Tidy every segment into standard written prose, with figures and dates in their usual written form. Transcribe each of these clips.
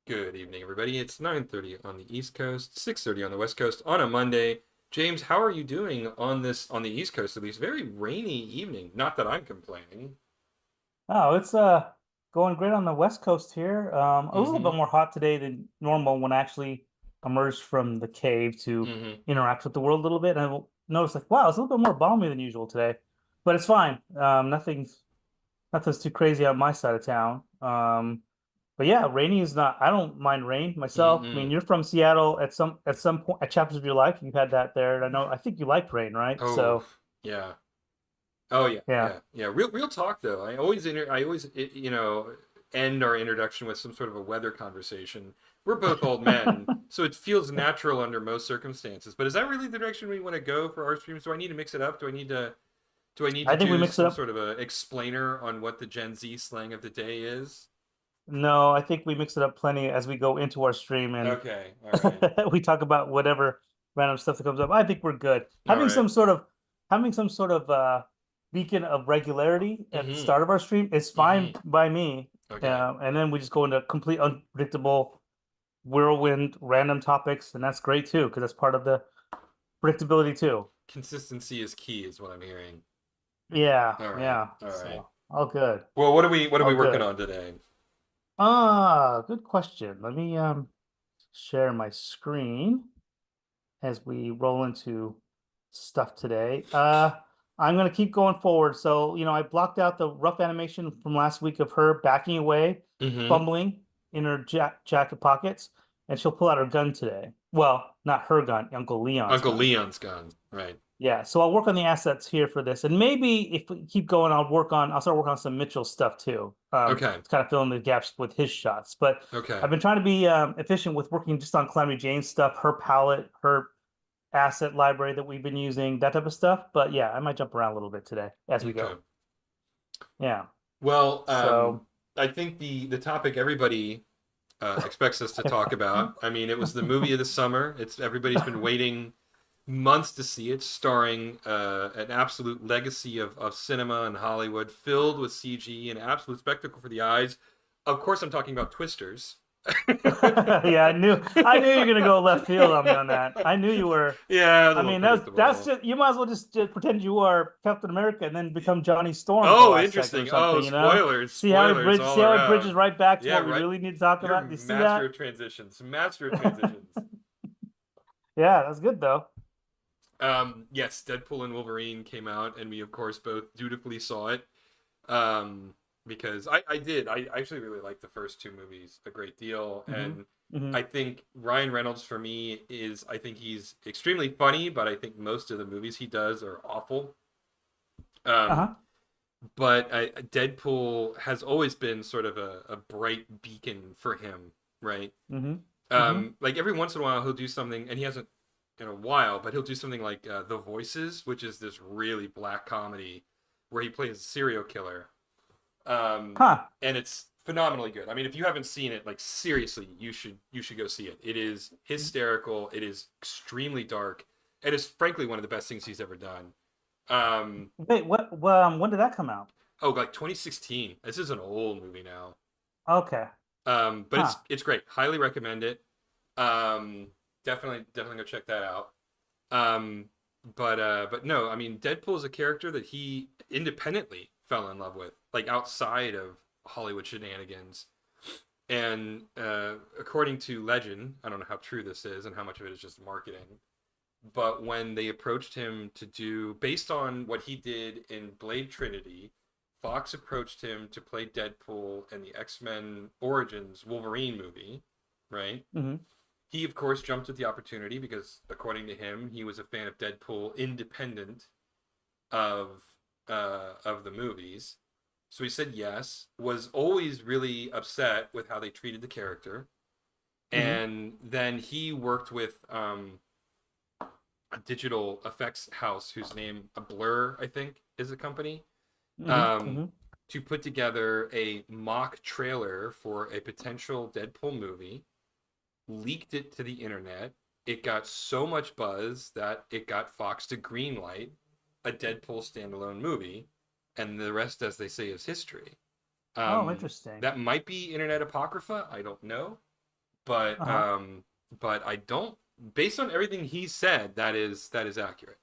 Good evening, everybody. It's 9:30 on the East Coast, 6:30 on the West Coast on a Monday. James, how are you doing on the East Coast at least? Very rainy evening. Not that I'm complaining. Oh, it's going great on the West Coast here. A little Mm-hmm. bit more hot today than normal when I actually emerged from the cave to Mm-hmm. interact with the world a little bit. And I noticed like, wow, it's a little bit more balmy than usual today. But it's fine. Nothing's too crazy on my side of town. But yeah, rainy is not. I don't mind rain myself. I mean, Mm-mm. you're from Seattle at some point at chapters of your life. You've had that there, and I think you like rain, right? Oh, yeah. Oh yeah, Yeah. yeah, yeah. Real talk though. I always end our introduction with some sort of a weather conversation. We're both old men, so it feels natural under most circumstances. But is that really the direction we want to go for our streams? Do I need to mix it up? Do I need to I think we do mix it some up. sort of a explainer on what the Gen Z slang of the day is? No, I think we mix it up plenty as we go into our stream and Okay, all right, we talk about whatever random stuff that comes up. I think we're good. all right. Having some sort of beacon of regularity at the Mm-hmm. start of our stream is fine Mm-hmm. by me. Okay. And then we just go into complete unpredictable whirlwind random topics, and that's great too, because that's part of the predictability too. Consistency is key, is what I'm hearing. Yeah, All right, yeah. all right. So all good. Well, what are we All working good. on today? Good question. Let me share my screen as we roll into stuff today. I'm gonna keep going forward. So, I blocked out the rough animation from last week of her backing away, Mm-hmm. fumbling in her jacket pockets, and she'll pull out her gun today. Well, not her gun, Uncle Leon's Uncle gun. Leon's gun. Right. Yeah, so I'll work on the assets here for this, and maybe if we keep going, I'll start working on some Mitchell stuff too. Okay. To kind of fill in the gaps with his shots. But Okay. I've been trying to be efficient with working just on Calamity Jane's stuff, her palette, her asset library that we've been using, that type of stuff. But yeah, I might jump around a little bit today as we Okay. go. Yeah. Well, So I think the topic everybody expects us to talk about. I mean, it was the movie of the summer. It's everybody's been waiting months to see it, starring an absolute legacy of cinema and Hollywood, filled with CG, an absolute spectacle for the eyes. Of course, I'm talking about Twisters. yeah, I knew you were gonna go left field on me on that. I knew you were. Yeah, it was a I little mean, that's predictable. just you might as well just pretend you are Captain America and then become Johnny Storm for the Oh, last second or interesting. Oh, something, spoilers, See spoilers all how it bridges around. right back to Yeah, what we right. really need to talk You're a about. Do you see master that? of transitions. Master of transitions. Yeah, that's good though. Yes, Deadpool and Wolverine came out, and we of course both dutifully saw it. Um, because I did. I actually really liked the first two movies a great deal, hmm and hmm I think Ryan Reynolds for me I think he's extremely funny, but I think most of the movies he does are awful. Um, Uh-huh. but Deadpool has always been sort of a bright beacon for him, right? hmm hmm Like every once in a while he'll do something, and he hasn't in a while, but he'll do something like The Voices, which is this really black comedy where he plays a serial killer, um, Huh. and it's phenomenally good. I mean, if you haven't seen it, like seriously, you should go see it. It is hysterical. It is extremely dark. It is frankly one of the best things he's ever done. Um, Wait, what? When did that come out? oh, like 2016. This is an old movie now. Okay. But Huh. it's great. Highly recommend it. Um, definitely go check that out. Um, but no, I mean Deadpool is a character that he independently fell in love with, like outside of Hollywood shenanigans. And according to legend, I don't know how true this is and how much of it is just marketing. But when they approached him to do, based on what he did in Blade Trinity, Fox approached him to play Deadpool in the X-Men Origins Wolverine movie, right? hmm He, of course, jumped at the opportunity because, according to him, he was a fan of Deadpool independent of of the movies. So he said yes, was always really upset with how they treated the character. hmm And then he worked with a digital effects house whose name a Blur I think is the company, hmm um, hmm to put together a mock trailer for a potential Deadpool movie. Leaked it to the internet. It got so much buzz that it got Fox to greenlight a Deadpool standalone movie, and the rest, as they say, is history. Oh, Um, interesting. that might be internet apocrypha. I don't know. but Uh-huh. I don't. Based on everything he said, that is accurate.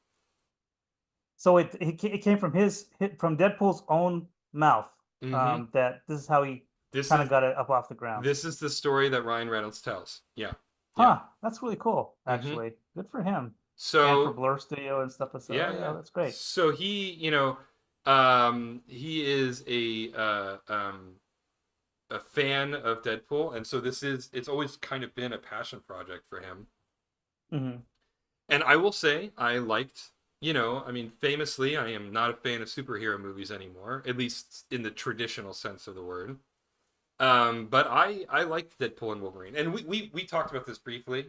So it came from from Deadpool's own mouth. Mm-hmm. That this is how he This kind of is got it up off the ground. this is the story that Ryan Reynolds tells. Yeah, yeah. Huh, that's really cool, Mm-hmm. actually. Good for him. And for So Blur Studio and stuff. yeah, So yeah, yeah. that's great. So he is a fan of Deadpool, and so it's always kind of been a passion project for him. Hmm. And I will say, I liked, I mean, famously, I am not a fan of superhero movies anymore, at least in the traditional sense of the word. But I liked Deadpool and Wolverine, and we talked about this briefly,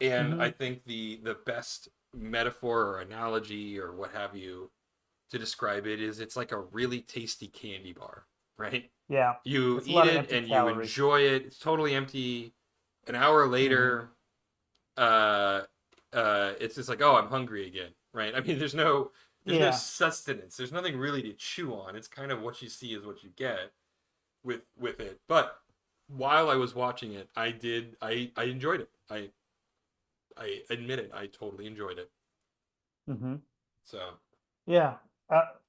and I Hmm. think the best metaphor or analogy or what have you to describe it is it's like a really tasty candy bar, right? Yeah, You it's a eat lot of it empty and you calories. enjoy it. It's totally empty. An hour Hmm. later, uh, it's just like, oh, I'm hungry again, right? I mean, there's no Yeah. sustenance. There's nothing really to chew on. It's kind of what you see is what you get with it. But while I was watching it, I enjoyed it. I admit it. I totally enjoyed it. Hmm. So, Yeah.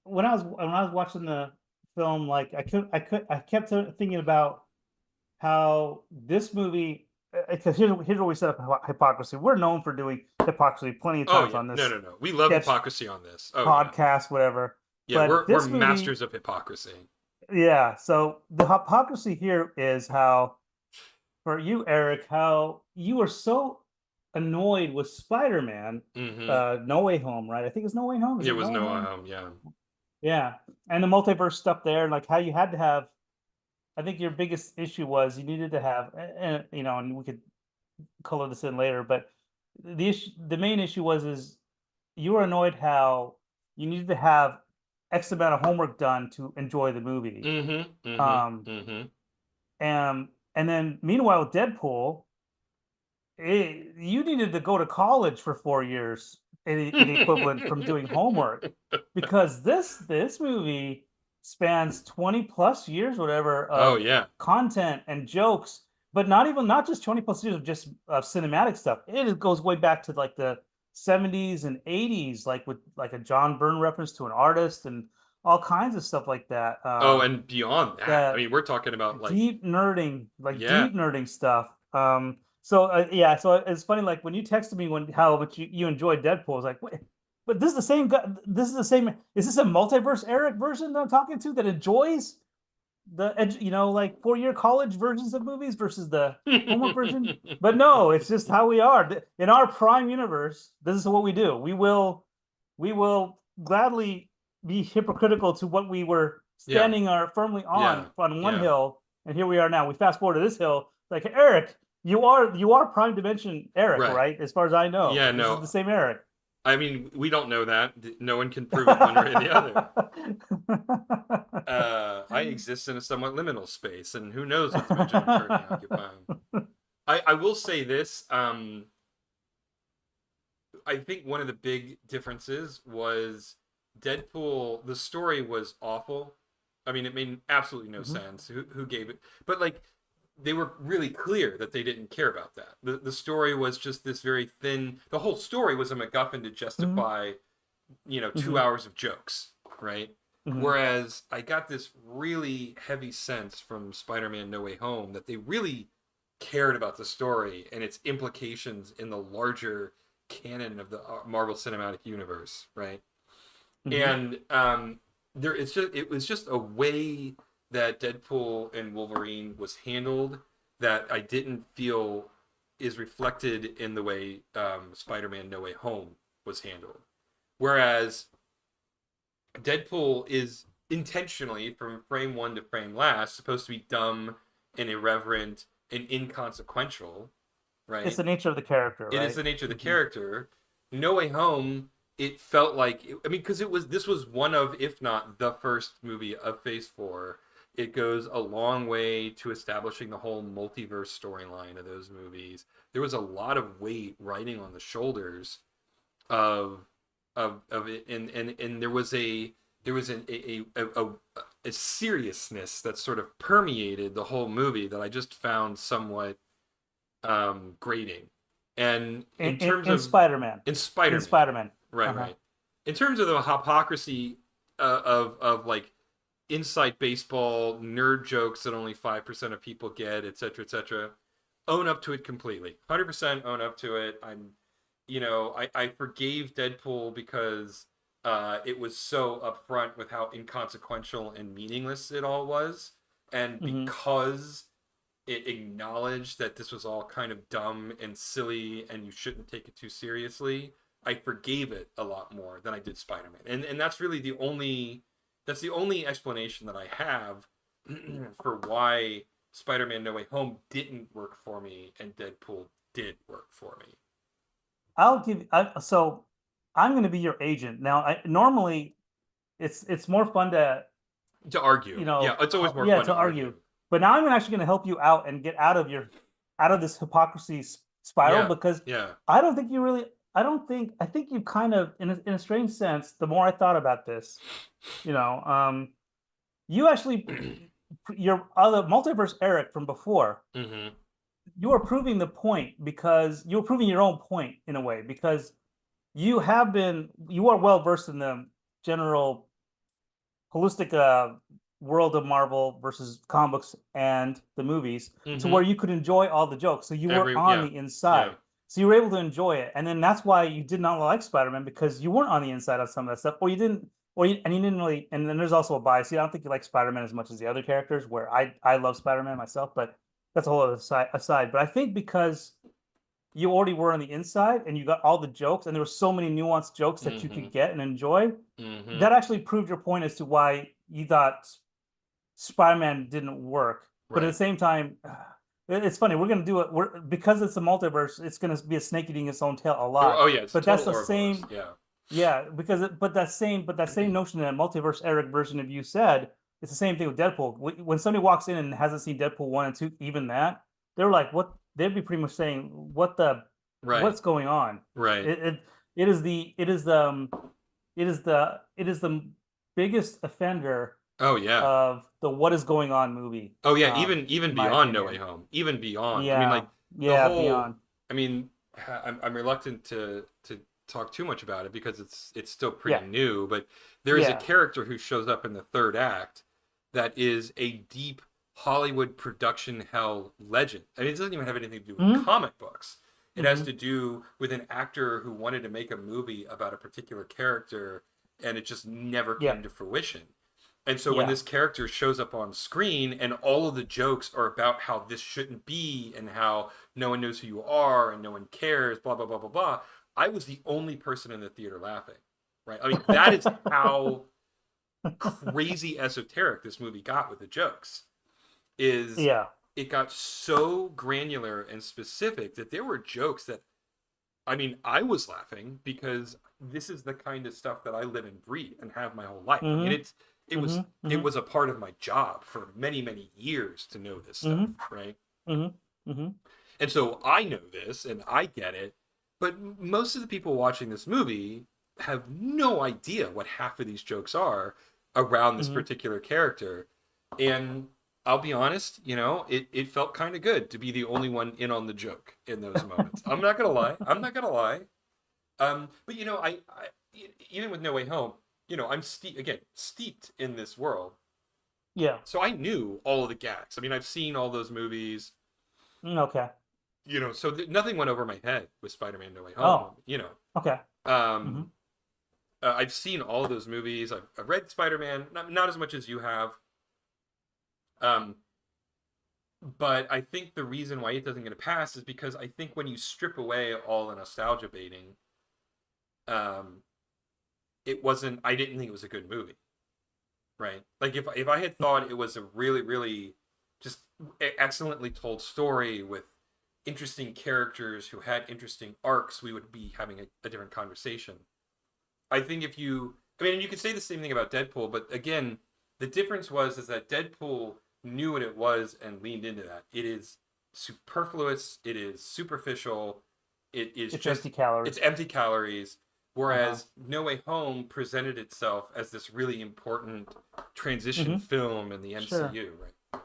When I was watching the film, like I kept thinking about how this movie, because here's where we set up hypocrisy. We're known for doing hypocrisy plenty of oh times yeah, on no, this no, no. We love sketch hypocrisy on this. Oh yeah, podcast, whatever. yeah. But We're this movie, masters of hypocrisy. yeah. So the hypocrisy here is how, for you, Eric, how you were so annoyed with Spider-Man, Mm-hmm. No Way Home, right? I think it's No Way Home. Is It it was No Way no, Home? yeah. Yeah. And the multiverse stuff there, like how you had to have. I think your biggest issue was you needed to have, and we could color this in later, but the main issue was is you were annoyed how you needed to have X amount of homework done to enjoy the movie. Mm-hmm. Um, Mm-hmm. Mm-hmm. and then meanwhile, with Deadpool, you needed to go to college for 4 years in the equivalent from doing homework because this movie spans 20 plus years, whatever, Oh of yeah. content and jokes, but not just 20 plus years of just cinematic stuff. It goes way back to like the 70s and 80s, like with like a John Byrne reference to an artist and all kinds of stuff like that. Oh, and beyond that, I That mean, we're talking about like, deep nerding, like yeah, deep nerding stuff. Yeah, so it's funny, like when you texted me when how much you enjoyed Deadpool, I was like, wait, but this is the same guy. This is the same. Is this a multiverse Eric version that I'm talking to that enjoys like 4 year college versions of movies versus the homework version? But no, it's just how we are in our prime universe. This is what we do. We will gladly be hypocritical to what we were yeah, standing our firmly yeah, on one yeah. hill, and here we are now. We fast forward to this hill. Like Eric, you are prime dimension Eric, Right. right? As far as I know, Yeah, this is no. the same Eric. I mean, we don't know that. No one can prove it one way or the other. I exist in a somewhat liminal space, and who knows what dimension I'm currently occupying. I will say this. I think one of the big differences was Deadpool. The story was awful. I mean, it made absolutely no Mhm. sense. Who gave it? But like, they were really clear that they didn't care about that. The story was just this very thin. The whole story was a MacGuffin to Mhm. justify 2 Mhm. hours of jokes, right? Mhm. Whereas I got this really heavy sense from Spider-Man No Way Home that they really cared about the story and its implications in the larger canon of the Marvel Cinematic Universe, right? Mhm. And it was just a way that Deadpool and Wolverine was handled that I didn't feel is reflected in the way Spider-Man No Way Home was handled. Whereas Deadpool is intentionally, from frame one to frame last, supposed to be dumb and irreverent and inconsequential, It's right? the nature of the character, It is right? the nature of the Mhm. character. No Way Home, it felt like, I mean, because this was one of, if not the first movie of Phase Four. It goes a long way to establishing the whole multiverse storyline of those movies. There was a lot of weight riding on the shoulders of of it, and there was a seriousness that sort of permeated the whole movie that I just found somewhat grading. And In in terms in of Spider-Man. in In Spider-Man, Spider-Man. right, Uh-huh. right. In terms of the hypocrisy of like inside baseball nerd jokes that only 5% of people get, etc., etc., own up to it completely. 100% own up to it. I forgave Deadpool because it was so upfront with how inconsequential and meaningless it all was, and Mm-hmm. because it acknowledged that this was all kind of dumb and silly and you shouldn't take it too seriously. I forgave it a lot more than I did Spider-Man. And that's really the only explanation that I have for why Spider-Man No Way Home didn't work for me and Deadpool did work for me. So I'm going to be your agent. Now, normally it's more fun to, To argue. Yeah, it's always more yeah, fun to to argue. argue. But now I'm actually going to help you out and get out of this hypocrisy spiral, Yeah. because Yeah. I think you kind of, in a strange sense, the more I thought about this, you know, you actually, your other multiverse Eric from before, Mm-hmm. you are proving the point, because you're proving your own point in a way, because you are well versed in the general holistic world of Marvel versus comic books and the movies, to Mm-hmm. where you could enjoy all the jokes. So you were on Yeah. the Yeah. inside. So you were able to enjoy it. And then that's why you did not like Spider-Man, because you weren't on the inside of some of that stuff, or you didn't, and you didn't really. And then there's also a bias. I don't think you like Spider-Man as much as the other characters. Where I love Spider-Man myself, but that's a whole other aside. But I think because you already were on the inside and you got all the jokes, and there were so many nuanced jokes that you Mm-hmm. could get and enjoy, Mm-hmm. that actually proved your point as to why you thought Spider-Man didn't work. But at the Right. same time, it's funny. We're gonna do it. We're Because it's a multiverse. It's gonna be a snake eating its own tail a Oh lot. yeah, it's a But that's total the Ouroboros. same. Yeah. Yeah, but that same notion, that multiverse Eric version of you said, it's the same thing with Deadpool. When somebody walks in and hasn't seen Deadpool 1 and 2, even that, they're like, "What?" They'd be pretty much saying, Right. what's going on?" Right. It it, it is the it is the it is the biggest offender Oh yeah. of the "what is going on" movie, Oh yeah. Even in my beyond No Way opinion. Home. Even beyond. I mean, Yeah, like the yeah, whole. beyond. I mean, I'm reluctant to talk too much about it because it's still pretty Yeah, new. But there is a yeah. character who shows up in the third act that is a deep Hollywood production hell legend. I mean, it doesn't even have anything to do with Mm-hmm. comic books. It has Mm-hmm. to do with an actor who wanted to make a movie about a particular character, and it just never Yeah, came to fruition. And so when yeah. this character shows up on screen and all of the jokes are about how this shouldn't be and how no one knows who you are and no one cares, blah, blah, blah, blah, blah, I was the only person in the theater laughing. Right? I mean, that is how crazy esoteric this movie got with the jokes. Is Yeah. it got so granular and specific that there were jokes that I mean, I was laughing because this is the kind of stuff that I live and breathe and have my whole life. I mean, Mm-hmm. it was Mm-hmm. it Mm-hmm. was a part of my job for many many years to know this stuff, Mm-hmm. right? Mm-hmm. Mm-hmm. And so I know this and I get it, but most of the people watching this movie have no idea what half of these jokes are around this Mm-hmm. particular character. And I'll be honest, it felt kind of good to be the only one in on the joke in those moments. I'm not gonna lie. I'm not gonna lie. But even with No Way Home, I'm steeped in this world, Yeah. so I knew all of the gags. I mean, I've seen all those movies, Okay. so nothing went over my head with Spider-Man: No Way Oh, Home. okay. Mm-hmm. Um, I've seen all of those movies. I've read Spider-Man, not as much as you have. Um, but I think the reason why it doesn't get a pass is because I think when you strip away all the nostalgia baiting, um, it wasn't. I didn't think it was a good movie. Right? Like if I had thought it was a really really just excellently told story with interesting characters who had interesting arcs, we would be having a different conversation. I think if you, I mean, you could say the same thing about Deadpool, but again, the difference is that Deadpool knew what it was and leaned into that. It is superfluous. It is superficial. It is It's just empty calories. it's empty calories. Uh-huh. Whereas No Way Home presented itself as this really important transition Mm-hmm. film in the Sure. MCU, right? And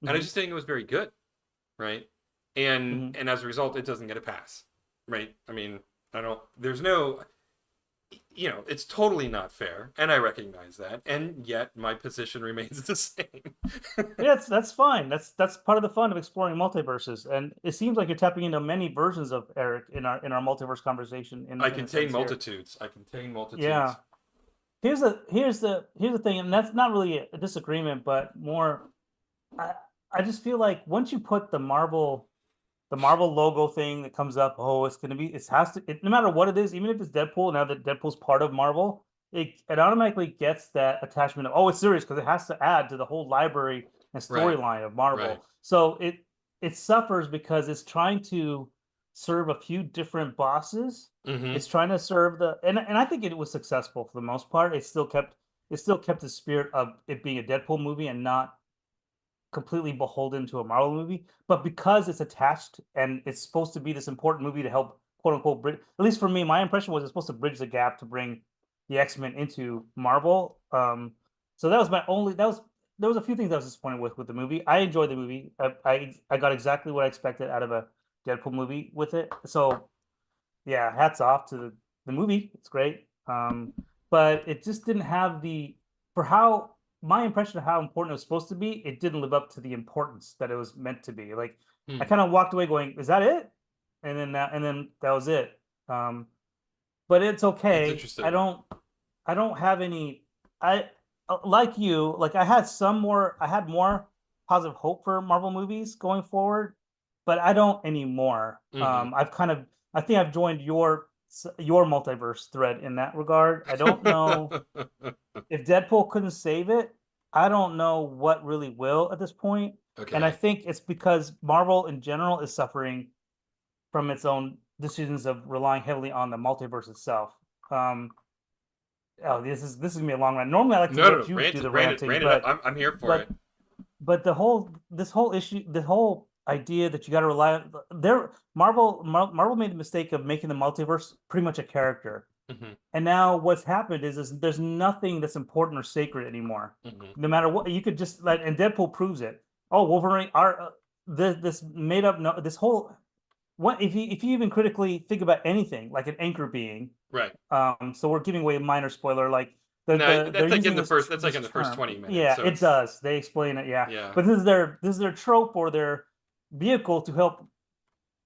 I Mm-hmm. just think it was very good, right? and Mhm. as a result, it doesn't get a pass, right? I mean, I don't. There's no, it's totally not fair, and I recognize that, and yet my position remains the same. Yeah, that's fine. That's part of the fun of exploring multiverses, and it seems like you're tapping into many versions of Eric in our multiverse conversation I in a contain sense here. multitudes. I contain multitudes. Yeah. Here's the thing, and that's not really a disagreement, but more I I just feel like once you put the Marvel logo thing that comes up, oh, it's gonna be it has to no matter what it is, even if it's Deadpool, now that Deadpool's part of Marvel, it automatically gets that attachment of oh, it's serious because it has to add to the whole library and Right. storyline of Right. Marvel. So it suffers because it's trying to serve a few different bosses. Mm-hmm. It's trying to serve the and I think it was successful for the most part. It still kept the spirit of it being a Deadpool movie and not completely beholden to a Marvel movie, but because it's attached and it's supposed to be this important movie to help quote unquote bridge, at least for me, my impression was it's supposed to bridge the gap to bring the X-Men into Marvel. So that was my only that was there was a few things I was disappointed with the movie. I enjoyed the movie. I got exactly what I expected out of a Deadpool movie with it. So yeah, hats off to the movie. It's great. But it just didn't have the for how my impression of how important it was supposed to be, it didn't live up to the importance that it was meant to be. Like I Hmm. kind of walked away going, "Is that it?" And then that was it. But it's That's okay. interesting. I don't have any I like you, like I had more positive hope for Marvel movies going forward, but I don't anymore. Mm-hmm. I think I've joined your multiverse thread in that regard. I don't know if Deadpool couldn't save it. I don't know what really will at this point. And I Okay. think it's because Marvel in general is suffering from its own decisions of relying heavily on the multiverse itself. Um, oh, this is gonna be a long run. Normally, I like to No, no, let no. you do the Ran ranting, it up. I'm here for but it. but this whole issue, the whole idea that you got to rely on Marvel made the mistake of making the multiverse pretty much a character, Mm-hmm. and now what's happened is there's nothing that's important or sacred anymore. Mm-hmm. No matter what, you could just like, and Deadpool proves it. Oh, Wolverine, this made up no, this whole what if you even critically think about anything like an anchor being. Right. So we're giving away a minor spoiler, like No, they're that's like in using the first. That's like this in the first term. 20 minutes. Yeah, So it it's does. They explain it. Yeah, yeah. but this is their trope or their vehicle to help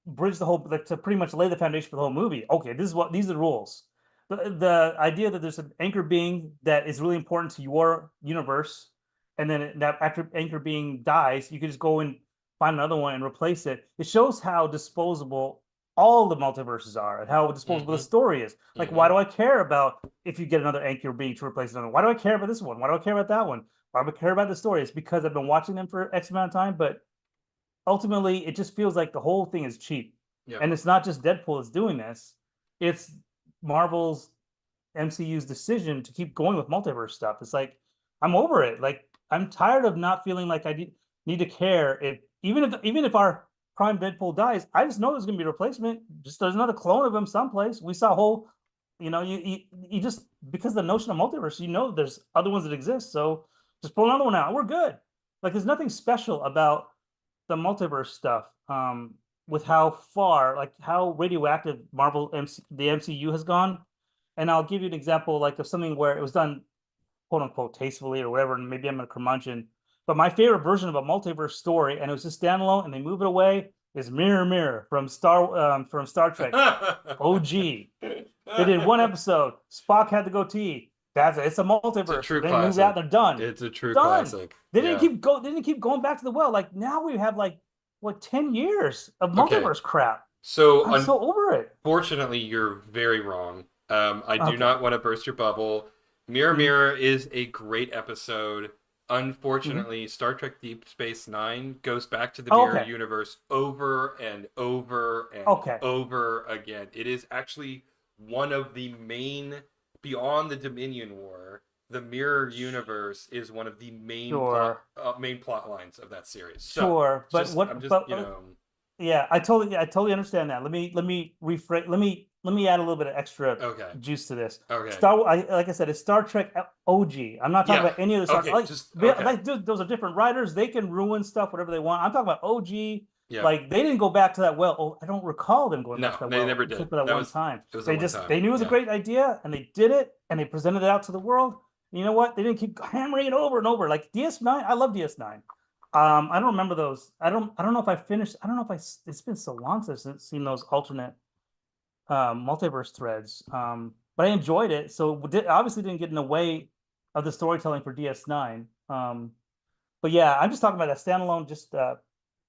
bridge the whole, like to pretty much lay the foundation for the whole movie. Okay, these are the rules. The idea that there's an anchor being that is really important to your universe, and then that after anchor being dies, you can just go and find another one and replace it. It shows how disposable all the multiverses are and how disposable the Mm-hmm. story is. Like, why Mm-hmm. do I care about if you get another anchor being to replace another? Why do I care about this one? Why do I care about that one? Why do I care about the story? It's because I've been watching them for X amount of time, but ultimately it just feels like the whole thing is cheap. Yep. And it's not just Deadpool that's doing this. It's Marvel's MCU's decision to keep going with multiverse stuff. It's like I'm over it. Like I'm tired of not feeling like need to care if even if our prime Deadpool dies, I just know there's going to be a replacement. Just there's another clone of him someplace. We saw a whole, you just because the notion of multiverse, there's other ones that exist. So just pull another one out. We're good. Like there's nothing special about the multiverse stuff. With how far, like how radioactive the MCU has gone. And I'll give you an example, like of something where it was done quote unquote tastefully or whatever. And maybe I'm a curmudgeon, but my favorite version of a multiverse story, and it was just standalone, and they move it away, is Mirror Mirror from Star Trek OG. They did one episode. Spock had the goatee. It's a It's a multiverse. true Then they moved out. classic. They're done. It's a true Done. classic. Yeah. They didn't keep going back to the well. Like now we have like what 10 years of Okay. multiverse crap. So I'm so over it. unfortunately, you're very wrong. I do Okay. not want to burst your bubble. Mirror Mm-hmm. Mirror is a great episode. Mm-hmm. Unfortunately, Star Trek Deep Space Nine goes back to the Oh, mirror okay. universe over and over and Okay. over again. It is actually one of the main, beyond the Dominion War, the mirror universe is one of the Sure. main plot lines of that series. So Sure. it's just I'm just Yeah, I totally understand that. Let me rephrase. Let me add a little bit of extra okay. juice to this. Okay. Like I said, it's Star Trek OG. I'm not talking Yeah. about any other Star. Okay. Just okay. Like, dude, those are different writers. They can ruin stuff, whatever they want. I'm talking about OG. Yeah. Like they didn't go back to that well. Oh, I don't recall them going back to No, that they well, never did. except for that That one was time. it was a They one just time. they knew it was a Yeah. great idea and they did it and they presented it out to the world. And you know what? They didn't keep hammering it over and over. Like DS9, I love DS9. I don't remember those. I don't know if I finished. I don't know if it's been so long since I've seen those alternate multiverse threads. But I enjoyed it. So obviously didn't get in the way of the storytelling for DS9. But yeah, I'm just talking about that standalone, just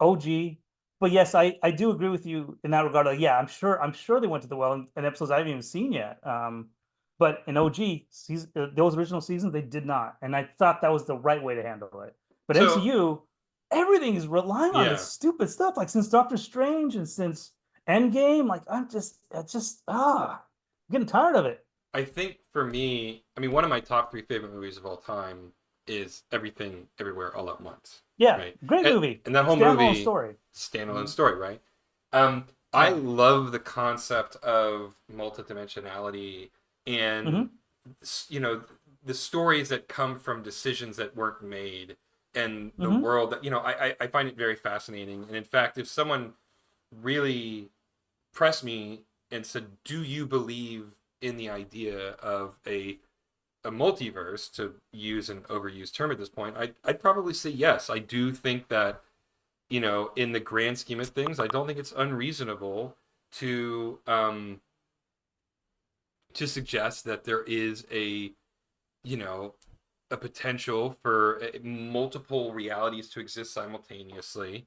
OG. But yes, I do agree with you in that regard. Like, yeah, I'm sure they went to the well in episodes I haven't even seen yet. But in OG those original seasons, they did not, and I thought that was the right way to handle it. But So MCU, everything is relying on this yeah, stupid stuff. Like since Doctor Strange and since Endgame, like I'm getting tired of it. I think for me, I mean, one of my top three favorite movies of all time is Everything Everywhere All at Once, Yeah, right? great movie, And that whole standalone movie, story. standalone Mhm. story, right? I Yeah. love the concept of multidimensionality and Hmm. you know the stories that come from decisions that weren't made and the Hmm. world that I find it very fascinating. And in fact, if someone really pressed me and said, "Do you believe in the idea of a multiverse?" to use an overused term at this point, I'd probably say yes. I do think that in the grand scheme of things, I don't think it's unreasonable to um, to suggest that there is you know a potential for multiple realities to exist simultaneously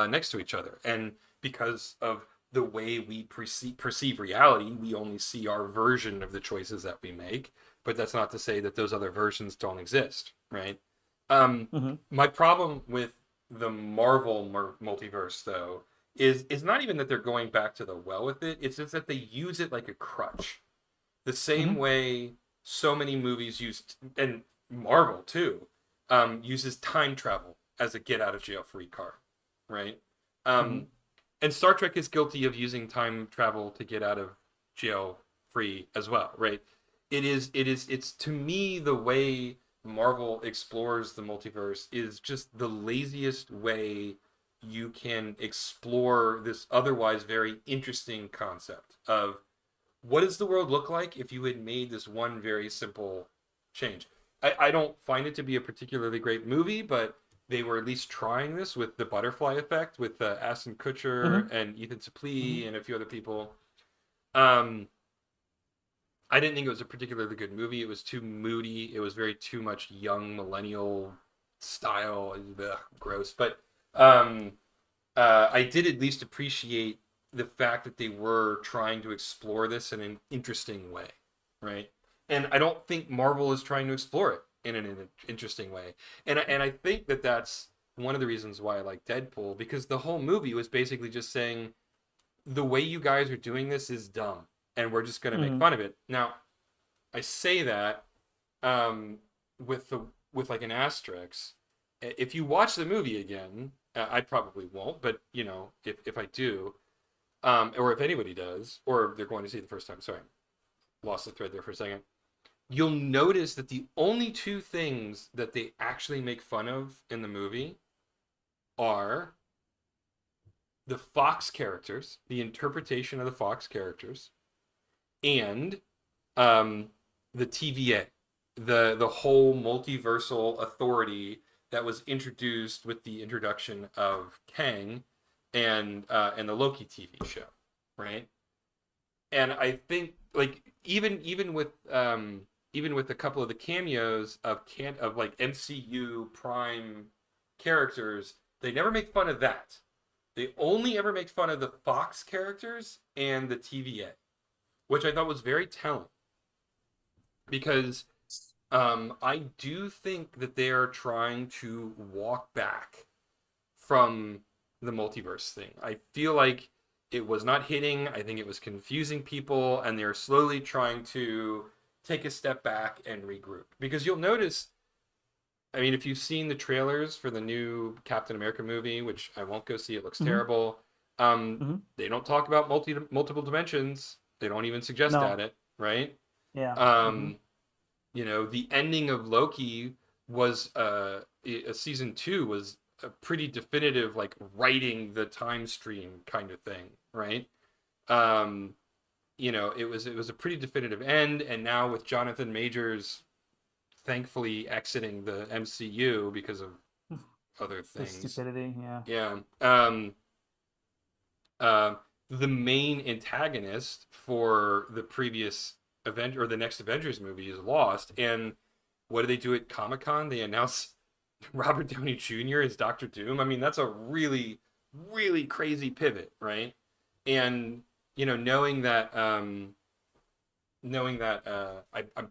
next to each other. And because of the way we perceive reality, we only see our version of the choices that we make. But that's not to say that those other versions don't exist, right? Um, Hmm. my problem with the Marvel multiverse, though, is not even that they're going back to the well with it. It's just that they use it like a crutch, the same Hmm. way so many movies used, and Marvel too, uses time travel as a get out of jail free card, right? Hmm. Um, and Star Trek is guilty of using time travel to get out of jail free as well, right? It's to me the way Marvel explores the multiverse is just the laziest way you can explore this otherwise very interesting concept of what does the world look like if you had made this one very simple change. I don't find it to be a particularly great movie, but they were at least trying this with the butterfly effect with Ashton Kutcher Hmm. and Ethan Hmm. Suplee and a few other people. Um, I didn't think it was a particularly good movie. It was too moody. It was very too much young millennial style. Ugh, gross. But um, I did at least appreciate the fact that they were trying to explore this in an interesting way, right? And I don't think Marvel is trying to explore it in an interesting way. And I think that that's one of the reasons why I like Deadpool, because the whole movie was basically just saying the way you guys are doing this is dumb, and we're just going to make Hmm. fun of it. Now, I say that um, with the with like an asterisk. If you watch the movie again, I probably won't, but if I do, or if anybody does, or they're going to see it the first time. Sorry, lost the thread there for a second. You'll notice that the only two things that they actually make fun of in the movie are the Fox characters, the interpretation of the Fox characters, and um, the TVA, the whole multiversal authority that was introduced with the introduction of Kang and the Loki TV show, right? And I think like even with a couple of the cameos of like MCU Prime characters, they never make fun of that. They only ever make fun of the Fox characters and the TVA, which I thought was very telling because I do think that they are trying to walk back from the multiverse thing. I feel like it was not hitting. I think it was confusing people, and they're slowly trying to take a step back and regroup. Because you'll notice, I mean, if you've seen the trailers for the new Captain America movie, which I won't go see, it looks Hmm. terrible. Hmm. They don't talk about multiple dimensions. They don't even suggest No. at it, right? Yeah. Hmm. Um, the ending of Loki was a season two was a pretty definitive like writing the time stream kind of thing, right? Um, it was a pretty definitive end, and now with Jonathan Majors thankfully exiting the MCU because of other The things. stupidity, yeah. Yeah. Uh, the main antagonist for the previous event or the next Avengers movie is lost, and what do they do at Comic-Con? They announce Robert Downey Jr. as Doctor Doom. I mean, that's a really, really crazy pivot, right? And knowing that I'm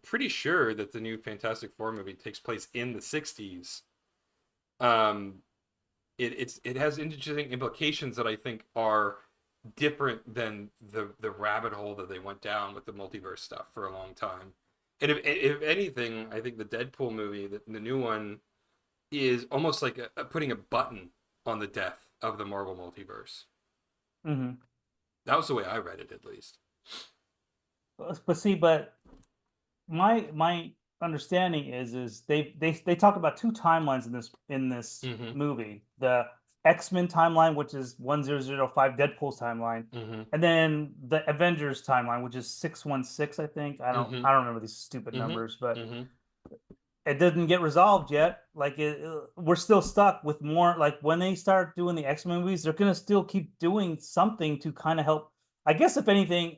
pretty sure that the new Fantastic Four movie takes place in the '60s. Um, it has interesting implications that I think are different than the rabbit hole that they went down with the multiverse stuff for a long time. And if anything, I think the Deadpool movie, the new one, is almost like putting a button on the death of the Marvel multiverse. Mm-hmm. That was the way I read it, at least. But see, but my understanding is they talk about two timelines in this Mm-hmm. movie: the X-Men timeline, which is 1005, Deadpool's timeline, Mm-hmm. and then the Avengers timeline, which is 616. I think Mm-hmm. I don't remember these stupid Mm-hmm. numbers, but Mm-hmm. it didn't get resolved yet. Like we're still stuck with more. Like when they start doing the X-Men movies, they're gonna still keep doing something to kind of help. I guess if anything,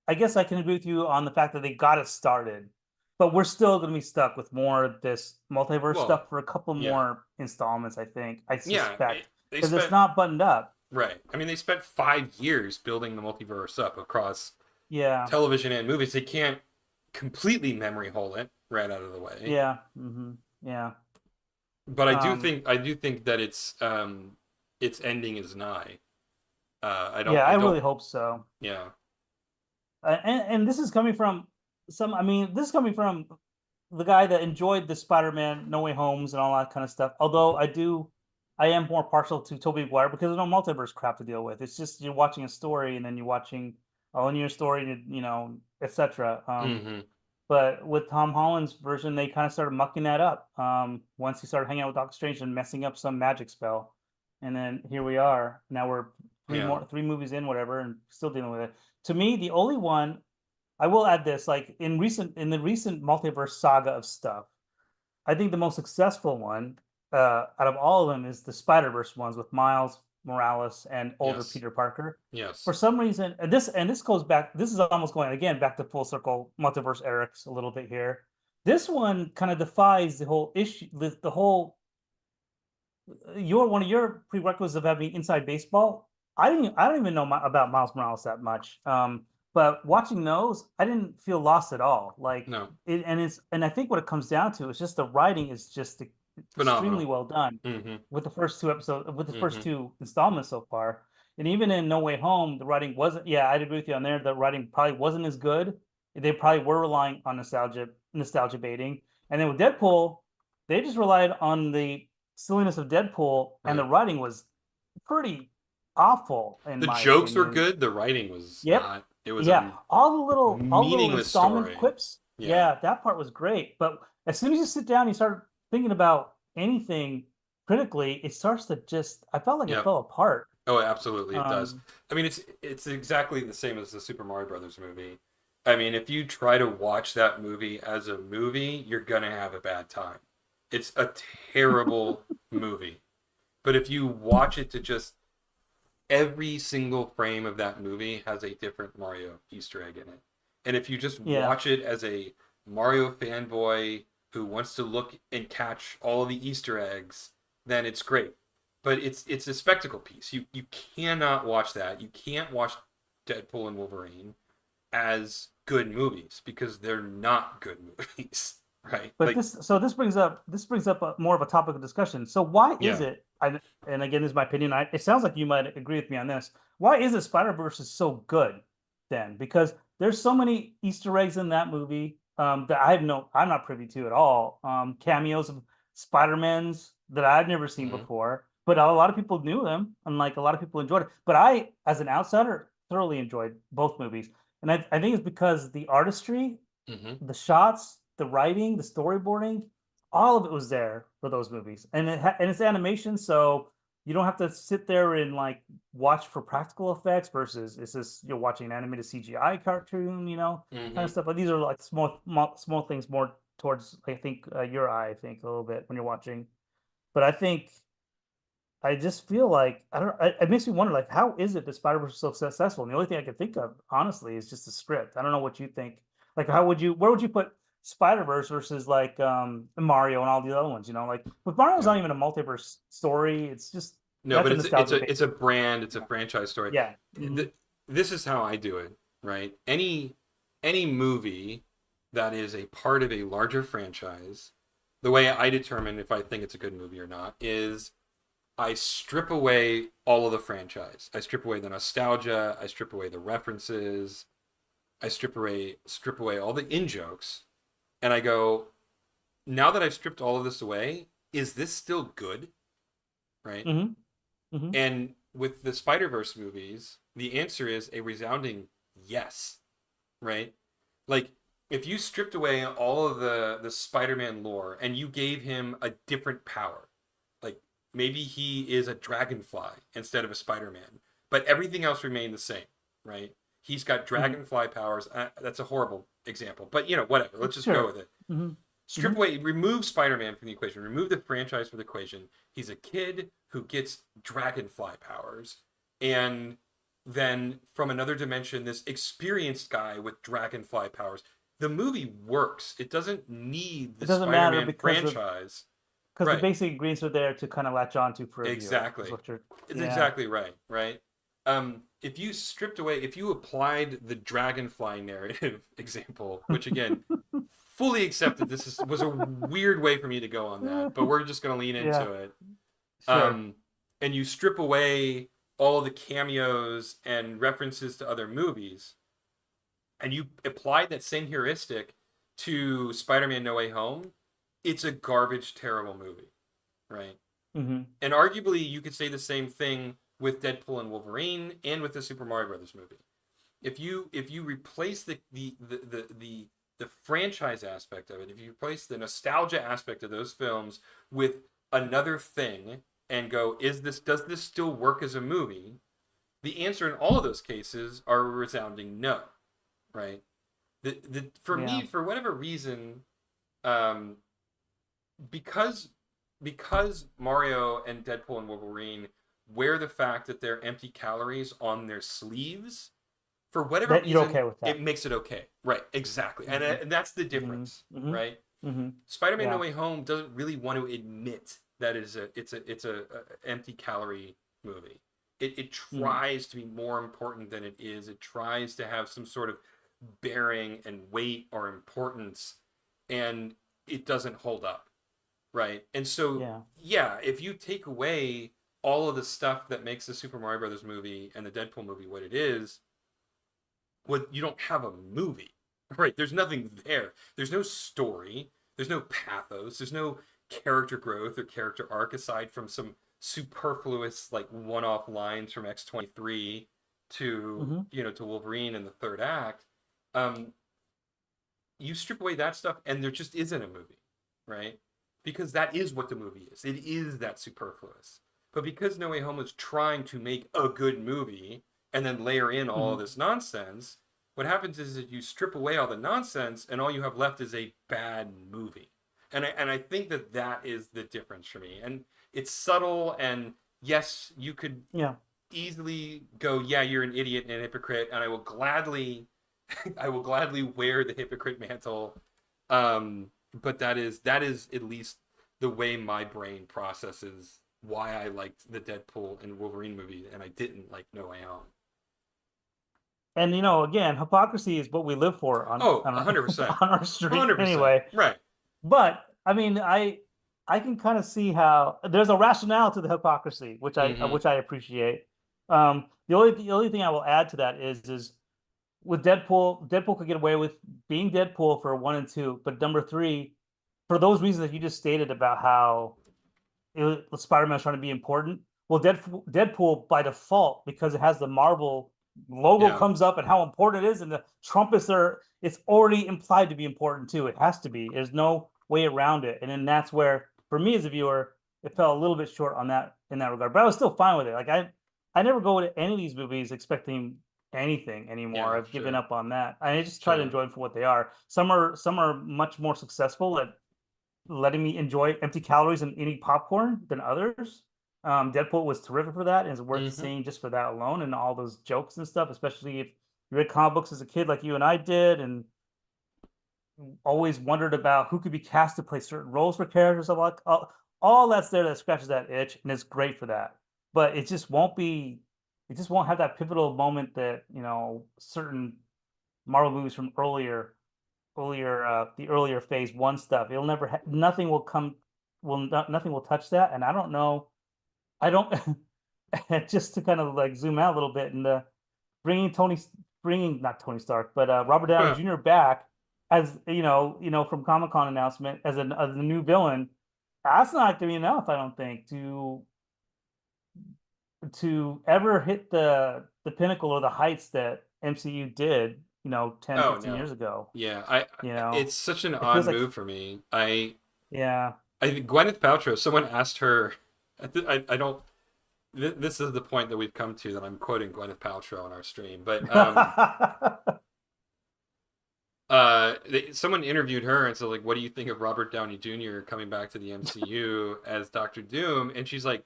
I guess I can agree with you on the fact that they got it started, but we're still going to be stuck with more of this multiverse Well, stuff for a couple yeah, more installments. I yeah. suspect, They because it's spent not buttoned up. right. I mean, they spent 5 years building the multiverse up across Yeah, television and movies. They can't completely memory hole it right out of the way. yeah, yeah. But Um, I do think that its ending is nigh. yeah, I I really don't. hope so. Yeah. And this is coming from some. I mean, this is coming from the guy that enjoyed the Spider-Man No Way Homes and all that kind of stuff. Although I am more partial to Tobey Maguire because there's no multiverse crap to deal with. It's just you're watching a story and then you're watching a linear story, etc. Mm-hmm. But with Tom Holland's version, they kind of started mucking that up. Once he started hanging out with Doctor Strange and messing up some magic spell, and then here we are. Now we're Yeah. 3 movies in, whatever, and still dealing with it. To me, the only one I will add this, like in the recent multiverse saga of stuff, I think the most successful one out of all of them is the Spider-Verse ones with Miles Morales and older Yes. Peter Parker. For Yes. some reason, and this goes back. This is almost going again back to full circle multiverse Eric's a little bit here. This one kind of defies the whole issue, the whole your one of your prerequisites of having inside baseball. I don't even know about Miles Morales that much. But watching those, I didn't feel lost at all. Like No. and I think what it comes down to is just the writing is just extremely Phenomenal. well done Mm-hmm. with the first two episodes with the first Mm-hmm. two installments so far. And even in No Way Home, the writing wasn't. Yeah, I'd agree with you on there. The writing probably wasn't as good. They probably were relying on nostalgia baiting. And then with Deadpool, they just relied on the silliness of Deadpool, and the Right. writing was pretty awful in The my jokes were opinion. good. The writing was Yep. not. It was Yeah. a All the little meaningless installment story. quips. Yeah. Yeah, that part was great. But as soon as you sit down and you start thinking about anything critically, it starts to just I felt like it Yep. fell apart. Oh, absolutely, it does. Um, I mean, it's exactly the same as the Super Mario Brothers movie. I mean, if you try to watch that movie as a movie, you're gonna have a bad time. It's a terrible movie. But if you watch it to just every single frame of that movie has a different Mario Easter egg in it. And if you just yeah. watch it as a Mario fanboy who wants to look and catch all of the Easter eggs, then it's great. But it's a spectacle piece. You cannot watch that. You can't watch Deadpool and Wolverine as good movies because they're not good movies, right? But Like, this brings up more of a topic of discussion. So why is yeah. it? And again, this is my opinion. It sounds like you might agree with me on this. Why is it Spider-Verse is so good then? Because there's so many Easter eggs in that movie that I'm not privy to at all. Cameos of Spider-Mans that I've never seen Mm-hmm. before, but a lot of people knew them, and like a lot of people enjoyed it. But I, as an outsider, thoroughly enjoyed both movies, and I think it's because the artistry, Mm-hmm. the shots, the writing, the storyboarding, all of it was there for those movies, and and it's animation, so you don't have to sit there and like watch for practical effects versus it's just you're watching an animated CGI cartoon, kind of Hmm. stuff. But these are like small things more towards I think your eye, I think a little bit when you're watching. But I think I just feel like I don't. It makes me wonder, like, how is it that Spider-Verse is so successful? And the only thing I can think of, honestly, is just the script. I don't know what you think. Like, where would you put Spider-Verse versus like Mario and all the other ones? Like with Mario's Yeah. not even a multiverse story. It's just No, that's but a it's nostalgia a thing it's a too. brand, it's a Yeah, franchise story. yeah, hmm This is how I do it, right? Any movie that is a part of a larger franchise, the way I determine if I think it's a good movie or not is I strip away all of the franchise. I strip away the nostalgia, I strip away the references, I strip away all the in jokes, and I go, now that I've stripped all of this away, is this still good? Right? hmm hmm And with the Spider-Verse movies, the answer is a resounding yes, right? Like if you stripped away all of the Spider-Man lore and you gave him a different power, like maybe he is a dragonfly instead of a Spider-Man, but everything else remained the same, right? He's got hmm dragonfly powers. That's a horrible example, but whatever. Let's just go Sure. with it. hmm hmm Strip away, remove Spider-Man from the equation, remove the franchise from the equation. He's a kid who gets dragonfly powers, and then from another dimension, this experienced guy with dragonfly powers. The movie works. It doesn't need It the doesn't matter Spider-Man because franchise. the Right. basic ingredients are there to kind of latch onto for a viewer. Is Exactly. what you're. It's Yeah. exactly right, right? If you stripped away, if you applied the dragonfly narrative example, which again, fully accepted was a weird way for me to go on that, but we're just going to lean Yeah. into it. Sure. And you strip away all the cameos and references to other movies, and you apply that same heuristic to Spider-Man No Way Home, it's a garbage, terrible movie, right? hmm And arguably, you could say the same thing with Deadpool and Wolverine and with the Super Mario Brothers movie. If you replace the franchise aspect of it, if you replace the nostalgia aspect of those films with another thing and go, does this still work as a movie? The answer in all of those cases are a resounding no, right? For Yeah. me, for whatever reason, um, because because Mario and Deadpool and Wolverine wear the fact that they're empty calories on their sleeves, for whatever That you're reason, okay with that. it makes it okay. Right, exactly. And, hmm and that's the hmm difference, hmm right? hmm Spider-Man No Yeah. Way Home doesn't really want to admit that it's a empty calorie movie. It hmm tries to be more important than it is. It tries to have some sort of bearing and weight or importance, and it doesn't hold up, right? And so, Yeah. yeah, if you take away all of the stuff that makes the Super Mario Brothers movie and the Deadpool movie what it is, what you don't have a movie, right? There's nothing there. There's no story. There's no pathos. There's no character growth or character arc aside from some superfluous like one-off lines from X-23 to hmm to Wolverine in the third act. Um, you strip away that stuff and there just isn't a movie, right? Because that is what the movie is. It is that superfluous. But because No Way Home was trying to make a good movie and then layer in all hmm of this nonsense, what happens is that you strip away all the nonsense and all you have left is a bad movie. And I think that is the difference for me. And it's subtle, and yes, you could Yeah. easily go, yeah, you're an idiot and a hypocrite, and I will gladly I will gladly wear the hypocrite mantle. But that is at least the way my brain processes why I liked the Deadpool and Wolverine movie and I didn't like No Way Home. And again, hypocrisy is what we live for on Oh, on our 100%. on our street 100%. anyway. Right. But I mean, I can kind of see how there's a rationale to the hypocrisy, Mm-hmm. which I appreciate. The only thing I will add to that is with Deadpool could get away with being Deadpool for 1 and 2, but number 3, for those reasons that you just stated about how Spider-Man is trying to be important. Well, Deadpool by default, because it has the Marvel logo Yeah. comes up and how important it is, and the trumpets are, it's already implied to be important too. It has to be. There's no way around it, and then that's where, for me as a viewer, it fell a little bit short on that in that regard. But I was still fine with it. Like I never go to any of these movies expecting anything anymore. Yeah, I've given sure, up on that. I just try to sure. enjoy them for what they are. Some are much more successful at letting me enjoy empty calories and eating popcorn than others. Deadpool was terrific for that, and it's worth Mm-hmm. seeing just for that alone and all those jokes and stuff. Especially if you read comic books as a kid, like you and I did, and always wondered about who could be cast to play certain roles for characters. I'm like, all that's there that scratches that itch, and it's great for that. But it just won't be. It just won't have that pivotal moment that certain Marvel movies from the earlier phase one stuff. It'll never nothing will come will not, nothing will touch that. And I don't know. I don't just to kind of like zoom out a little bit and bringing Tony bringing not Tony Stark but Robert Downey Huh. Jr. back as from Comic-Con announcement as a new villain. That's not going to be enough, I don't think, to ever hit the pinnacle or the heights that MCU did 10 Oh 15 no. years ago. Yeah, it's such an It odd feels like move for me. I yeah. think Gwyneth Paltrow. Someone asked her. I don't. This is the point that we've come to that I'm quoting Gwyneth Paltrow on our stream, but someone interviewed her and said like, "What do you think of Robert Downey Jr. coming back to the MCU as Doctor Doom?" And she's like,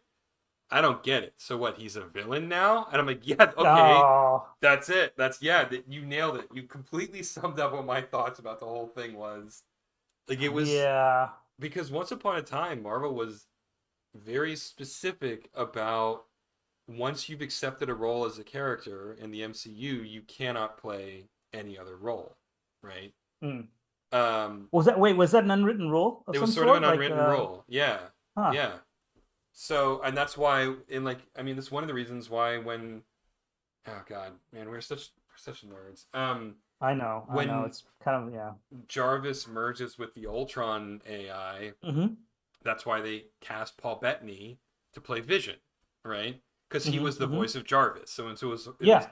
"I don't get it. So what? He's a villain now?" And I'm like, "Yeah, okay, Oh, that's it. That's yeah. You nailed it. You completely summed up what my thoughts about the whole thing was. Like it was yeah. because once upon a time, Marvel was very specific about once you've accepted a role as a character in the MCU, you cannot play any other role, right? Mm. Um, Was that an unwritten rule of it was some sort of an sort? Like, unwritten rule, yeah, huh? yeah. So, and that's why, in like, I mean, that's one of the reasons why when, oh God, man, we're such nerds. I know. When It's kind of yeah. Jarvis merges with the Ultron AI, Mm-hmm. that's why they cast Paul Bettany to play Vision, right? Because he was Mm-hmm. the Mm-hmm. voice of Jarvis. So, it was, Yeah.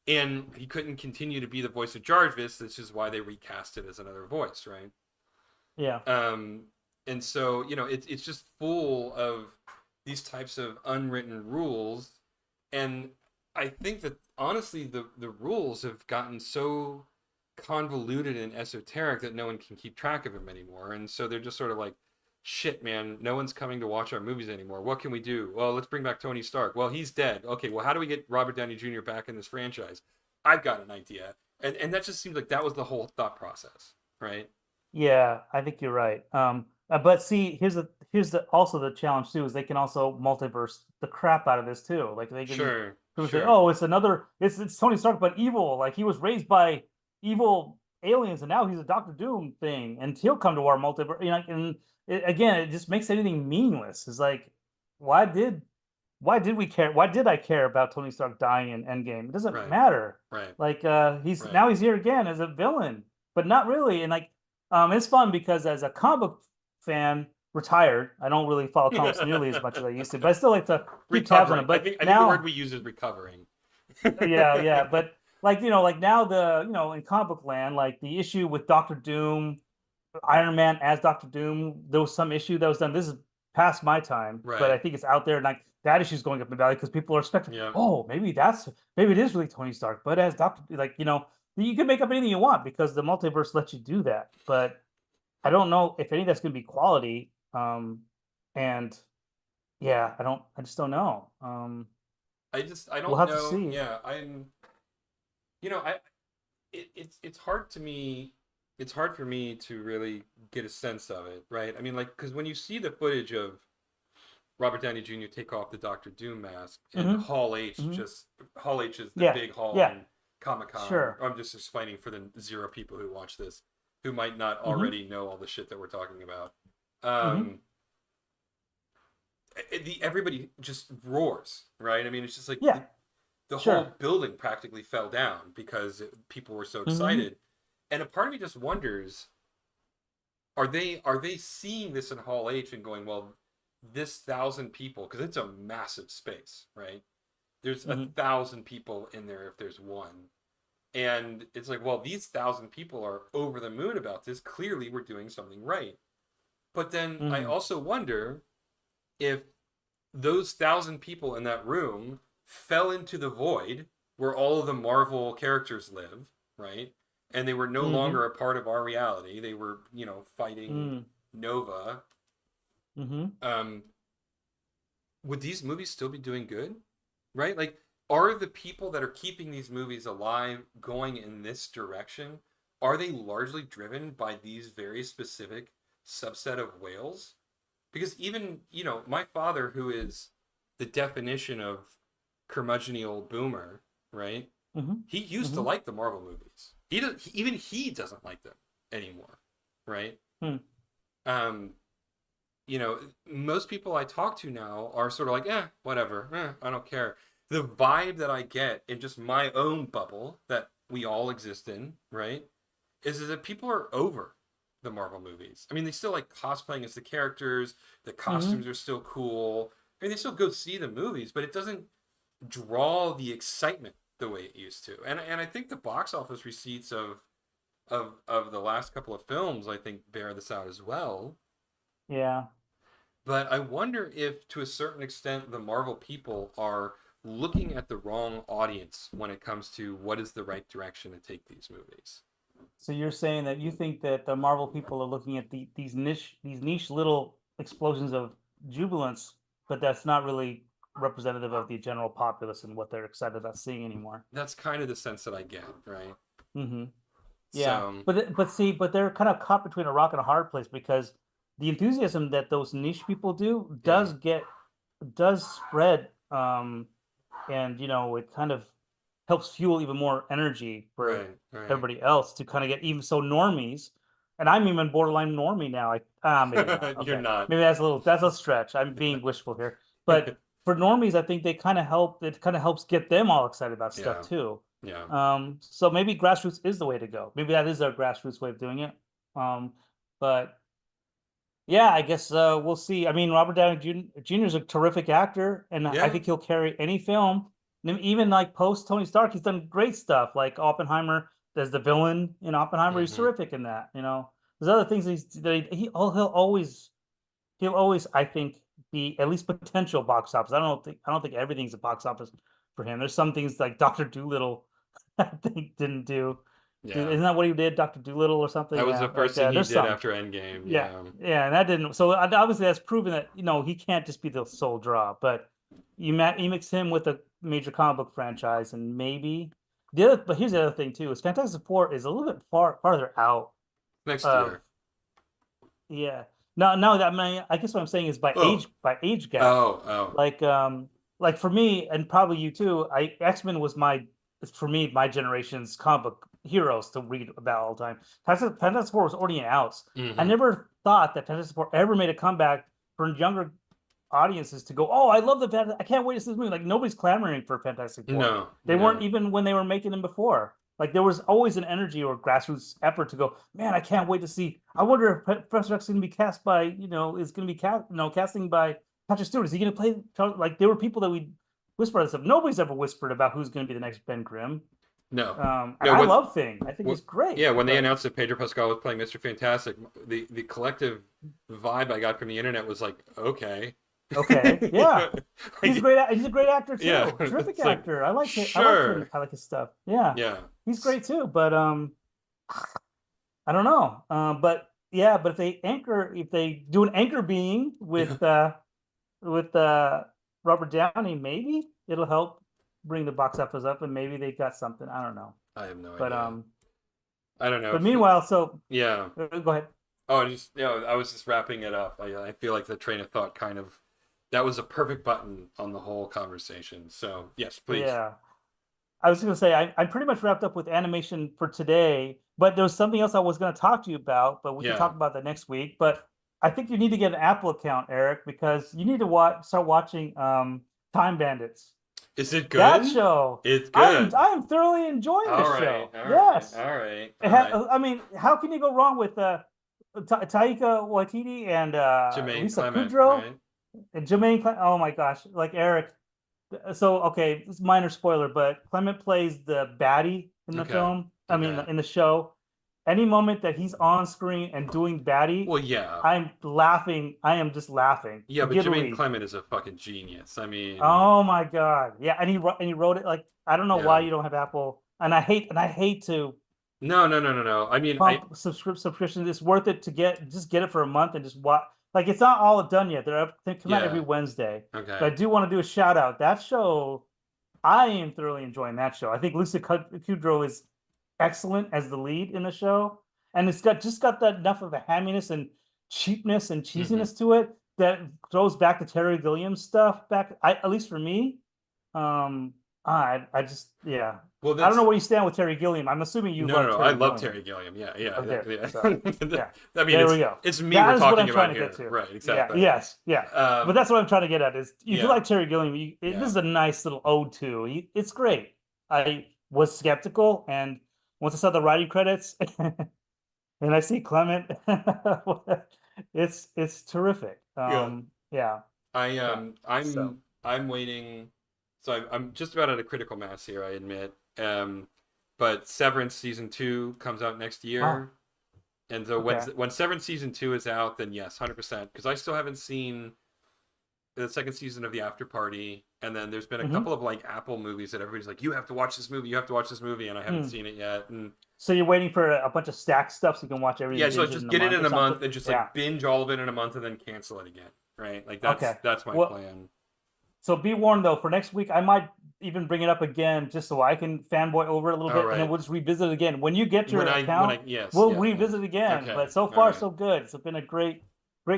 and he couldn't continue to be the voice of Jarvis. This is why they recast it as another voice, right? Yeah. Um, and so it's just full of these types of unwritten rules, and I think that honestly the rules have gotten so convoluted and esoteric that no one can keep track of them anymore, and so they're just sort of like, shit, man, no one's coming to watch our movies anymore. What can we do? Well, let's bring back Tony Stark. Well, he's dead. Okay, well, how do we get Robert Downey Jr. back in this franchise? I've got an idea. And that just seems like that was the whole thought process, right? Yeah. I think you're right. But see, here's the also the challenge too is they can also multiverse the crap out of this too. Like they can Sure, people say, sure. oh, it's Tony Stark, but evil. Like he was raised by evil aliens, and now he's a Doctor Doom thing, and he'll come to our multiverse. And again, it just makes anything meaningless. It's like, why did why did we care? Why did I care about Tony Stark dying in Endgame? It doesn't Right, matter. right, Like right. he's here again as a villain, but not really. And like it's fun because as a comic book fan, retired, I don't really follow comics nearly as much as I used to, but I still like to keep tabs on Recovering. it. I But think the word now, we use is recovering. yeah, yeah. But like like now in comic book land, like the issue with Doctor Doom, Iron Man as Doctor Doom, there was some issue that was done. This is past my time, but I Right. think it's out there, and like that issue's going up in value because people are expecting, Yeah. oh, maybe it is really Tony Stark, but as Doctor, like you can make up anything you want because the multiverse lets you do that. But I don't know if any of that's going to be quality. And yeah, I just don't know. I We'll don't have to know. see. Yeah, I it's hard to me. It's hard for me to really get a sense of it, right? I mean, like, because when you see the footage of Robert Downey Jr. take off the Doctor Doom mask and Hmm. Hmm. Hall H is the Yeah, big hall yeah, in Comic Con. sure. I'm just explaining for the zero people who watch this who might not Hmm. already know all the shit that we're talking about. Hmm. Um, everybody just roars, right? I mean, it's just like Yeah, the sure. whole building practically fell down because people were so Hmm. excited, and a part of me just wonders: are they seeing this in Hall H and going, well, this 1,000 people, because it's a massive space, right? There's a Hmm. 1,000 people in there if there's one, and it's like, well, these 1,000 people are over the moon about this. Clearly, we're doing something right. But then I Mm-hmm. also wonder if those 1,000 people in that room fell into the void where all of the Marvel characters live, right? And they were no Mm-hmm. longer a part of our reality. They were, fighting Mm-hmm. Nova. Mm-hmm. Um, would these movies still be doing good? Right? Like, are the people that are keeping these movies alive going in this direction? Are they largely driven by these very specific subset of whales? Because even, my father, who is the definition of curmudgeony old boomer, right? Mm-hmm. He used to Mm-hmm. like the Marvel movies. Even he doesn't like them anymore, right? Hmm. Um, most people I talk to now are sort of like, whatever, I don't care. The vibe that I get in just my own bubble that we all exist in, right, is that people are over the Marvel movies. I mean, they still like cosplaying as the characters. The Mm-hmm. costumes are still cool. I mean, they still go see the movies, but it doesn't draw the excitement the way it used to. And I think the box office receipts of the last couple of films, I think, bear this out as well. Yeah. But I wonder if, to a certain extent, the Marvel people are looking at the wrong audience when it comes to what is the right direction to take these movies. So you're saying that you think that the Marvel people are looking at these niche little explosions of jubilance, but that's not really representative of the general populace and what they're excited about seeing anymore. That's kind of the sense that I get, right? Mm-hmm. Yeah, So, but they're kind of caught between a rock and a hard place because the enthusiasm that those niche people do yeah, does spread, and it kind of helps fuel even more energy for right, right. everybody else to kind of get even so normies. And I'm even borderline normie now. Maybe not. You're Okay, not. maybe that's a stretch. I'm being wishful here, but for normies, I think they kind of help. It kind of helps get them all excited about stuff Yeah, too. yeah, So maybe grassroots is the way to go. Maybe that is our grassroots way of doing it. But yeah, I guess we'll see. I mean, Robert Downey Jr. is a terrific actor, and I yeah. think he'll carry any film. And even like post Tony Stark, he's done great stuff. Like Oppenheimer, there's the villain in Oppenheimer. He's Mm-hmm. terrific in that. There's other things he'll always, I think, be at least potential box office. I don't think everything's a box office for him. There's some things like Doctor Doolittle, I think didn't do. Yeah, Isn't that what he did, Doctor Doolittle or something? that was Yeah, the like first thing he there's did some. after Endgame. Yeah, Yeah, yeah, and that didn't. So obviously that's proven that he can't just be the sole draw. But you mix him with a major comic book franchise, and maybe the other. But here's the other thing too: is Fantastic Four is a little bit farther out next of. year. Yeah. No, no, I guess what I'm saying is Oh, by age gap. oh, oh. Like like for me and probably you too, X-Men was for me my generation's comic book heroes to read about all the time. Fantastic Four was already out. I Mm-hmm. never thought that Fantastic Four ever made a comeback for younger audiences to go, "Oh, I love the Fantastic. I can't wait to see this movie." Like nobody's clamoring for Fantastic Four. No, They weren't no. even when they were making them before. Like there was always an energy or grassroots effort to go, man, I can't wait to see. I wonder if Professor X is going to be cast by, is going to be casting by Patrick Stewart. Is he going to play? Like there were people that we whispered this stuff. Nobody's ever whispered about who's going to be the next Ben Grimm. No. And No, I love Thing. I think what he's great. yeah, when they But announced that Pedro Pascal was playing Mr. Fantastic, the collective vibe I got from the internet was like, okay. okay, yeah, he's a Like, great. He's a great actor yeah, too. Terrific it's like, actor. I like it. I like him. sure. I like his stuff. Yeah, Yeah. he's great too. But I don't know. But yeah, but if they do an anchor being Yeah. with Robert Downey, maybe it'll help bring the box office up, and maybe they got something. I don't know. I have no But idea. I don't know. meanwhile, so Yeah. go ahead. Oh, just I was just wrapping it up. I feel like the train of thought kind of that was a perfect button on the whole conversation. So yes, please. Yeah, I was going to say I'm pretty much wrapped up with animation for today. But there was something else I was going to talk to you about, but we can Yeah. talk about that next week. But I think you need to get an Apple account, Eric, because you need to start watching Time Bandits. Is it That good? show, It's good. I am thoroughly enjoying All this right. show. All right. Yes, All right. All right. I mean, how can you go wrong with Taika Waititi and Jermaine Lisa Clement, Kudrow right? and Oh my gosh, like Eric. So okay, it's minor spoiler, but Clement plays the baddie in the Okay. film. I mean, Okay. in the show, any moment that he's on screen and doing baddie, Well, yeah, I'm laughing. I am just laughing. yeah, but Jermaine Giggly. Clement is a fucking genius. I mean, Oh my God. Yeah, and he wrote it like I don't know why yeah, you don't have Apple. And I hate to no, no, no, no, no. I mean, I pump subscription. It's worth it to get it for a month and just watch. Like it's not all done yet. They come out every yeah, Wednesday. okay, But I do want to do a shout out. That show, I am thoroughly enjoying that show. I think Lisa Kudrow is excellent as the lead in the show, and it's got that enough of a hamminess and cheapness and hmm cheesiness to it that throws back to Terry Gilliam stuff back. At least for me, I just yeah. Well, I don't know that's where you stand with Terry Gilliam. I'm assuming you no, no, love no. I Terry love Gilliam. Terry Gilliam. Yeah, yeah, Okay, yeah. so yeah, I mean, there we go. it's me That we're is what I'm talking trying about to get here, to. right? Yeah, Exactly. yes, yeah. But Um, that's what I'm trying to get at is if you yeah, like Terry Gilliam, this yeah. is a nice little ode to. It's great. I was skeptical, and once I saw the writing credits and I see Clement, it's terrific. Yeah. Yeah, I yeah. So, I'm waiting. So I'm just about at a critical mass here, I admit. But Severance season 2 comes out next oh, year, and so okay. when Severance season 2 is out, then yes, 100%. Because I still haven't seen the second season of The After Party, and then there's been a Hmm. couple of like Apple movies that everybody's like, you have to watch this movie, you have to watch this movie, and I haven't Hmm. seen it yet. And So you're waiting for a bunch of stacked stuff so you can watch everything yeah, so binge it just in a get it month in or a something? month and just Yeah. like binge all of it in a month and then cancel it again, right? Like Okay. that's my Well, plan. so be warned though, for next week, I might even bring it up again just so I can fanboy over it a little All bit, and then right. we'll just revisit it again. When you get your When account, I yes, we'll yeah, yeah. revisit it again. Okay. But so All far, right. so good. It's been a great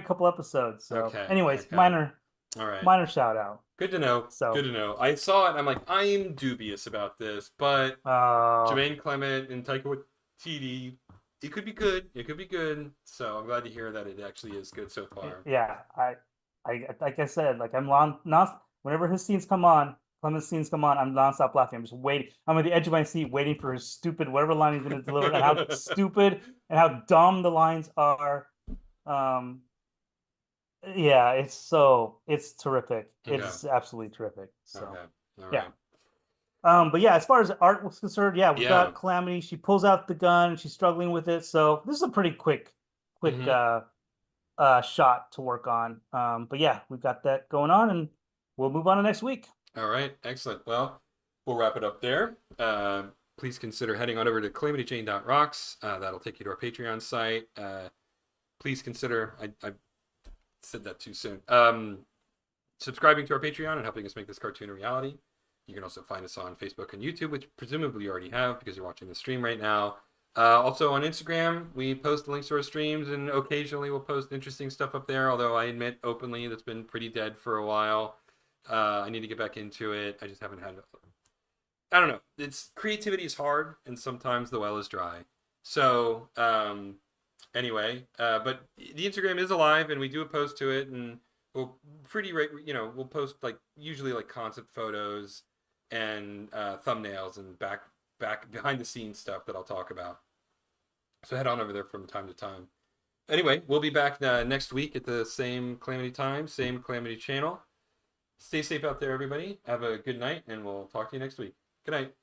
couple episodes. So, Okay. anyways, Okay. All right. minor shout out. Good to know. Good So, to know. I saw it and I'm like, I'm dubious about this, but uh, Jermaine Clement and Taika Waititi, it could be good. It could be good. So I'm glad to hear that it actually is good so far. yeah, I like I said, like I'm not whenever his scenes come on, Clement's scenes come on, I'm nonstop laughing. I'm just waiting. I'm at the edge of my seat waiting for his stupid whatever line he's going to deliver, and how stupid and how dumb the lines are. Um, yeah, it's terrific. Okay. It's absolutely terrific. So Okay. All yeah. right. But yeah, as far as art was concerned, yeah, we've Yeah. got Calamity. She pulls out the gun and she's struggling with it. So this is a pretty quick Mm-hmm. shot to work on. But yeah, we've got that going on, and we'll move on to next week. All right. Excellent. Well, we'll wrap it up there. Please consider heading on over to calamityjane.rocks. That'll take you to our Patreon site. Please consider, I said that too soon. Subscribing to our Patreon and helping us make this cartoon a reality. You can also find us on Facebook and YouTube, which presumably you already have because you're watching the stream right now. Also on Instagram, we post links to our streams, and occasionally we'll post interesting stuff up there. Although I admit openly that's been pretty dead for a while. I need to get back into it. I just haven't had. I don't know. It's creativity is hard, and sometimes the well is dry. So anyway, but the Instagram is alive, and we do a post to it, and we'll we'll post like usually like concept photos and thumbnails and back behind the scenes stuff that I'll talk about. So head on over there from time to time. Anyway, we'll be back next week at the same Calamity time, same Calamity channel. Stay safe out there, everybody. Have a good night, and we'll talk to you next week. Good night.